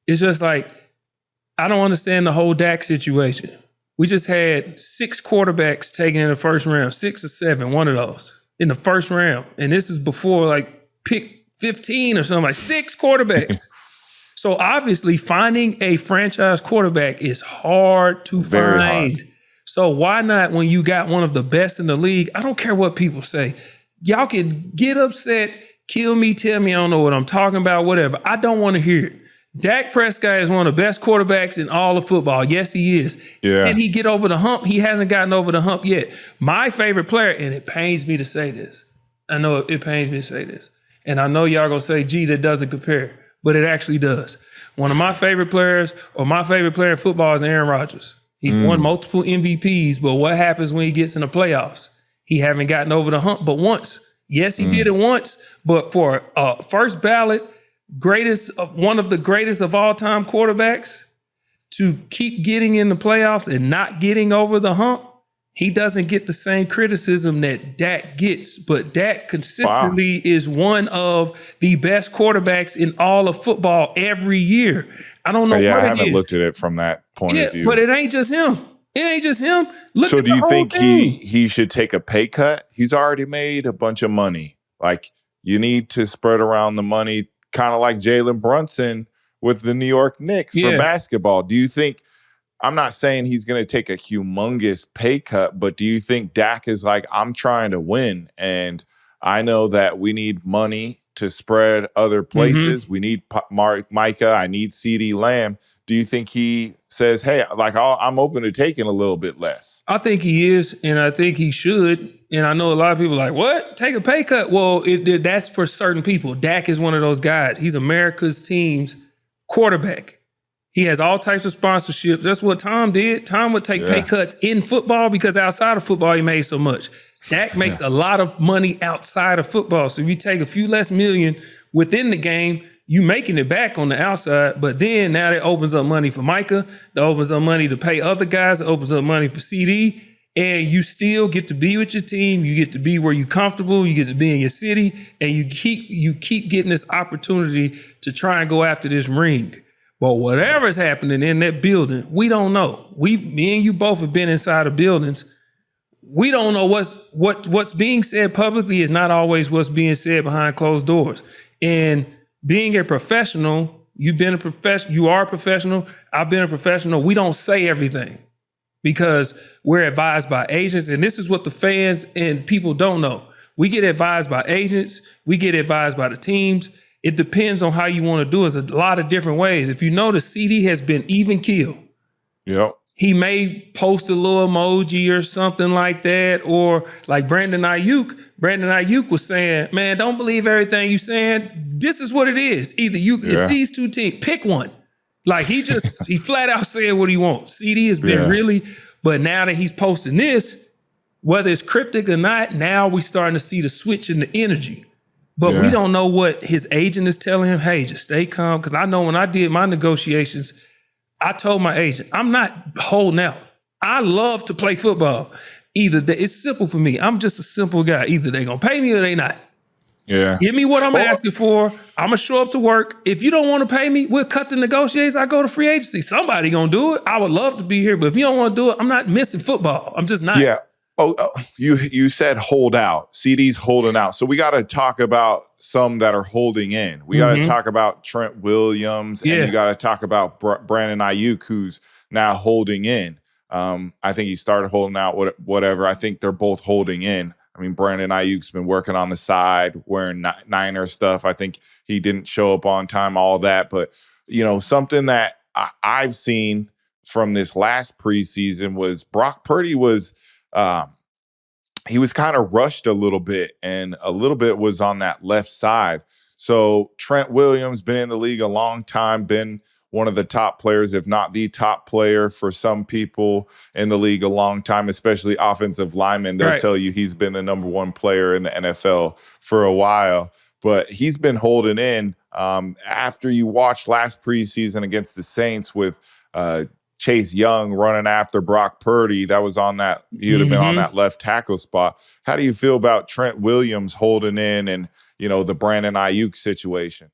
It's just like, I don't understand the whole Dak situation. We just had 6 quarterbacks taken in the first round, 6 or 7, one of those in the first round. And this is before like pick 15 or something, like 6 quarterbacks. So obviously finding a franchise quarterback is hard to Very find. hard. So why not when you got one of the best in the league? I don't care what people say. Y'all can get upset, kill me, tell me I don't know what I'm talking about, whatever. I don't want to hear it. Dak Prescott is one of the best quarterbacks in all of football. Yes, he is. Yeah. And he get over the hump? He hasn't gotten over the hump yet. My favorite player, and it pains me to say this. I know it pains me to say this. And I know y'all gonna say, gee, that doesn't compare. But it actually does. One of my favorite players, or my favorite player in football, is Aaron Rodgers. He's won multiple MVPs, but what happens when he gets in the playoffs? He haven't gotten over the hump but once. Yes, he did it once, but for first ballot, one of the greatest of all time quarterbacks to keep getting in the playoffs and not getting over the hump, he doesn't get the same criticism that Dak gets. But Dak consistently is one of the best quarterbacks in all of football every year. I don't know what it is. I haven't looked at it from that point of view. But it ain't just him. It ain't just him. So do you think he should take a pay cut? He's already made a bunch of money. Like, you need to spread around the money, kind of like Jalen Brunson with the New York Knicks for basketball. Do you think, I'm not saying he's going to take a humongous pay cut, but do you think Dak is like, I'm trying to win, and I know that we need money to spread other places. We need Micah. I need CeeDee Lamb. Do you think he says, hey, like, I'm open to taking a little bit less? I think he is, and I think he should. And I know a lot of people are like, what? Take a pay cut? Well, that's for certain people. Dak is one of those guys. He's America's team's quarterback. He has all types of sponsorships. That's what Tom did. Tom would take pay cuts in football because outside of football, he made so much. Dak makes a lot of money outside of football. So if you take a few less million within the game, you making it back on the outside. But then now that opens up money for Micah. That opens up money to pay other guys. It opens up money for CD. And you still get to be with your team. You get to be where you're comfortable. You get to be in your city. And you keep getting this opportunity to try and go after this ring. But whatever's happening in that building, we don't know. Me and you both have been inside of buildings. We don't know what's being said publicly is not always what's being said behind closed doors. And being a professional, you are a professional. I've been a professional. We don't say everything because we're advised by agents. And this is what the fans and people don't know. We get advised by agents. We get advised by the teams. It depends on how you want to do it. There's a lot of different ways. If you notice, CD has been even keel. Yep. He may post a little emoji or something like that, or like Brandon Ayuk. Brandon Ayuk was saying, man, don't believe everything you saying. This is what it is. Either if these two teams, pick one. Like he flat out said what he wants. CD has been really, but now that he's posting this, whether it's cryptic or not, now we're starting to see the switch in the energy. But we don't know what his agent is telling him. Hey, just stay calm. Because I know when I did my negotiations, I told my agent, I'm not holding out. I love to play football. It's simple for me. I'm just a simple guy. Either they're going to pay me or they not. Yeah. Give me what I'm asking for. I'm going to show up to work. If you don't want to pay me, we'll cut the negotiations. I go to free agency. Somebody going to do it. I would love to be here. But if you don't want to do it, I'm not missing football. I'm just not. Yeah. You said hold out. CD's holding out. So we got to talk about some that are holding in. We got to talk about Trent Williams, and you got to talk about Brandon Ayuk, who's now holding in. I think he started holding out, whatever. I think they're both holding in. I mean, Brandon Ayuk's been working on the side, wearing Niner stuff. I think he didn't show up on time, all that. But, something that I've seen from this last preseason was Brock Purdy was he was kind of rushed a little bit, and a little bit was on that left side. So Trent Williams, been in the league a long time, been one of the top players, if not the top player for some people in the league a long time, especially offensive linemen. They'll tell you he's been the number one player in the NFL for a while, but he's been holding in. After you watched last preseason against the Saints with Chase Young running after Brock Purdy, that was on that, he would have been on that left tackle spot. How do you feel about Trent Williams holding in and, the Brandon Ayuk situation?